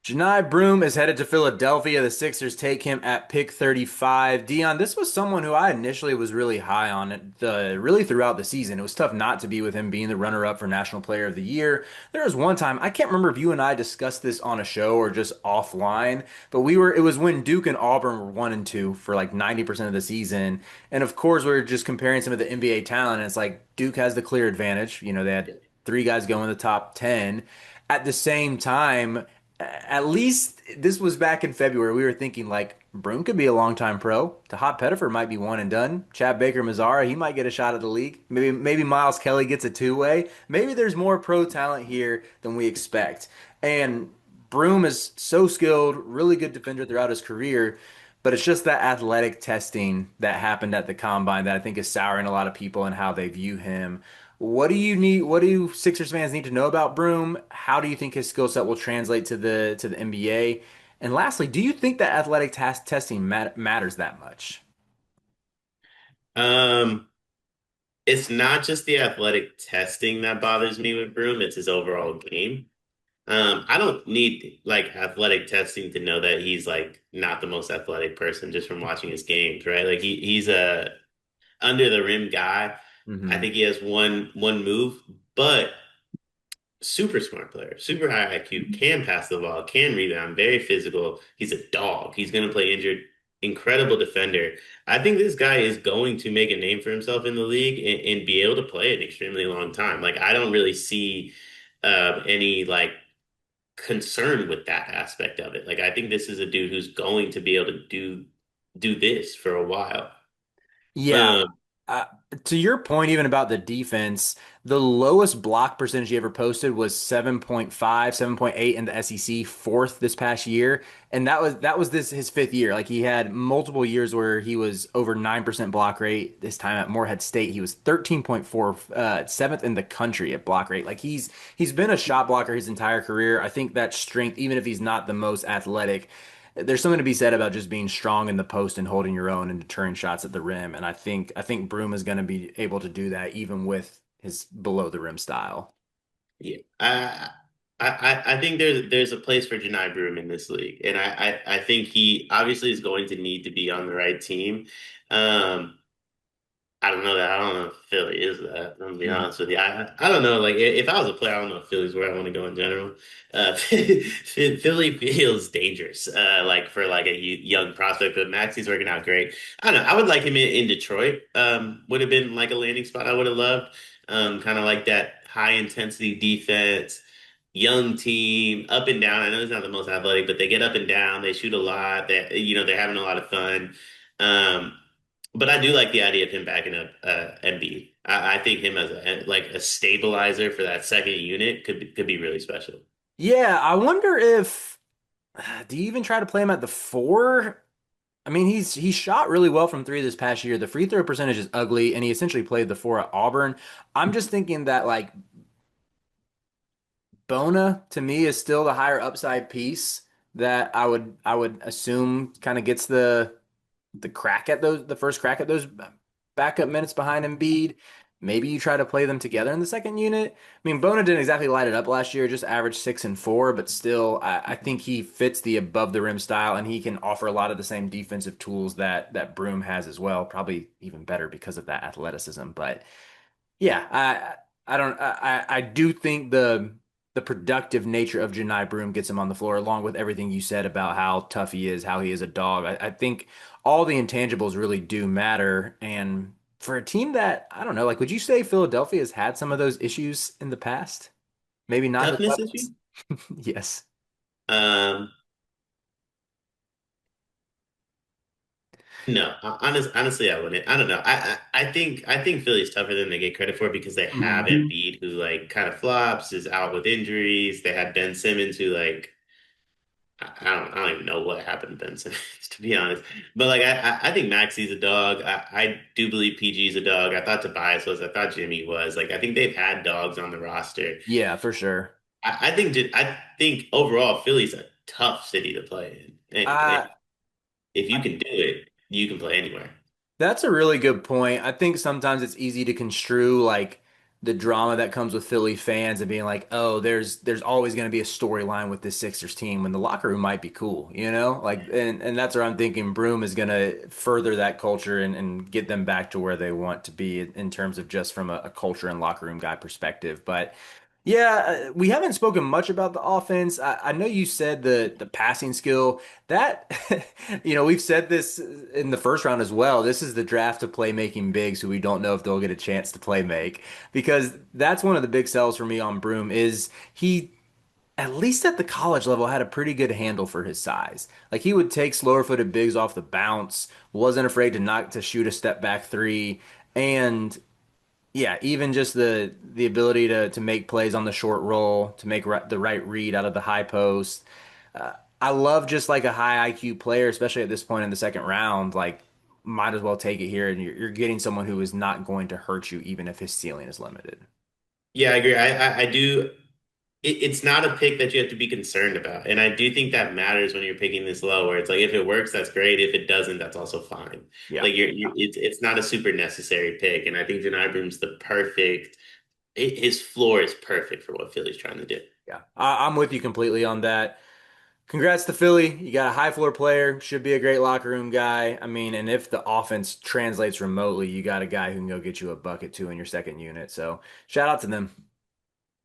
Johni Broome is headed to Philadelphia. The Sixers take him at pick 35. Dion, this was someone who I initially was really high on really throughout the season. It was tough not to be with him being the runner-up for National Player of the Year. There was one time, I can't remember if you and I discussed this on a show or just offline, but it was when Duke and Auburn were 1 and 2 for like 90% of the season. And of course, we were just comparing some of the NBA talent, and it's like Duke has the clear advantage. They had three guys go in the top 10. At the same time, at least this was back in February. We were thinking like Broome could be a long-time pro. Hot Pettiford might be one and done. Chad Baker Mazara, he might get a shot at the league. Maybe Miles Kelly gets a two-way. Maybe there's more pro talent here than we expect. And Broome is so skilled, really good defender throughout his career. But it's just that athletic testing that happened at the combine that I think is souring a lot of people and how they view him. What do Sixers fans need to know about Broome? How do you think his skill set will translate to the NBA? And lastly, do you think that athletic testing matters that much? Um, it's not just the athletic testing that bothers me with Broome, it's his overall game. I don't need like athletic testing to know that he's like not the most athletic person just from watching his games, right? Like he's a under the rim guy. I Hmm. think he has one move, but super smart player, super high IQ, can pass the ball, can rebound, very physical. He's a dog. He's going to play injured. Incredible defender. I think this guy is going to make a name for himself in the league and be able to play an extremely long time. Like I don't really see any like concern with that aspect of it. Like I think this is a dude who's going to be able to do this for a while. Yeah. Um, Uh, to your point, even about the defense, the lowest block percentage he ever posted was 7.5, 7.8 in the SEC, fourth this past year. And that was this his fifth year. Like he had multiple years where he was over 9% block rate. This time at Morehead State, he was 13.4, seventh in the country at block rate. Like he's been a shot blocker his entire career. I think that strength, even if he's not the most athletic, there's something to be said about just being strong in the post and holding your own and deterring shots at the rim. And I think Broome is going to be able to do that even with his below the rim style. Yeah, I think there's a place for Johni Broome in this league, and I think he obviously is going to need to be on the right team. Um, I don't know that. I don't know if Philly is that. I'm gonna be Mm. honest with you. I don't know. Like if I was a player, I don't know if Philly's where I want to go in general. Philly feels dangerous. Like for like a young prospect, but Maxi's working out great. I don't know. I would like him in Detroit. Would have been like a landing spot. I would have loved. Kind of like that high intensity defense, young team, up and down. I know he's not the most athletic, but they get up and down. They shoot a lot. They're having a lot of fun. Um, but I do like the idea of him backing up Embiid. I think him as a stabilizer for that second unit could be really special. Yeah, I wonder if do you even try to play him at the four? I mean, he shot really well from three this past year. The free throw percentage is ugly, and he essentially played the four at Auburn. I'm just thinking that like Bona to me is still the higher upside piece that I would assume kind of gets the first crack at those backup minutes behind Embiid. Maybe you try to play them together in the second unit. I mean, Bona didn't exactly light it up last year, just averaged 6 and 4, but still, I think he fits the above the rim style, and he can offer a lot of the same defensive tools that Broome has as well. Probably even better because of that athleticism. But yeah, I don't I do think the productive nature of Janai Broome gets him on the floor, along with everything you said about how tough he is, how he is a dog. I think all the intangibles really do matter. And for a team that, I don't know, like would you say Philadelphia has had some of those issues in the past? Maybe not as Toughness issue? weapons. Yes. Um, no, honestly, I wouldn't. I don't know. I think Philly's tougher than they get credit for because they have Mhm. Embiid who like kind of flops, is out with injuries. They had Ben Simmons who like I don't even know what happened to Ben Simmons, to be honest. But like I think Maxi's a dog. I do believe PG's a dog. I thought Tobias was. I thought Jimmy was. Like I think they've had dogs on the roster. Yeah, for sure. I think overall Philly's a tough city to play in, and Uh, if you can do it, you can play anywhere. That's a really good point. I think sometimes it's easy to construe like the drama that comes with Philly fans and being like, oh, there's always going to be a storyline with this Sixers team when the locker room might be cool, you know? Like, and that's where I'm thinking Broome is going to further that culture and get them back to where they want to be in terms of just from a culture and locker room guy perspective. But yeah, we haven't spoken much about the offense. I know you said the passing skill that we've said this in the first round as well. This is the draft of playmaking bigs who we don't know if they'll get a chance to play make because that's one of the big sells for me on Broome is he at least at the college level had a pretty good handle for his size. Like he would take slower footed bigs off the bounce, wasn't afraid to shoot a step back three, and yeah, even just the ability to make plays on the short roll, to make the right read out of the high post. Uh, I love just like a high IQ player, especially at this point in the second round. Like, might as well take it here, and you're getting someone who is not going to hurt you, even if his ceiling is limited. Yeah, I agree. I do. It's not a pick that you have to be concerned about, and I do think that matters when you're picking this low. Where it's like if it works, that's great. If it doesn't, that's also fine. Yeah, Like it's not a super necessary pick, and I think Johni Broome's the perfect. His floor is perfect for what Philly's trying to do. yeah, I'm with you completely on that. Congrats to Philly. You got a high floor player, should be a great locker room guy. I mean, and if the offense translates remotely, you got a guy who can go get you a bucket too in your second unit. So shout out to them.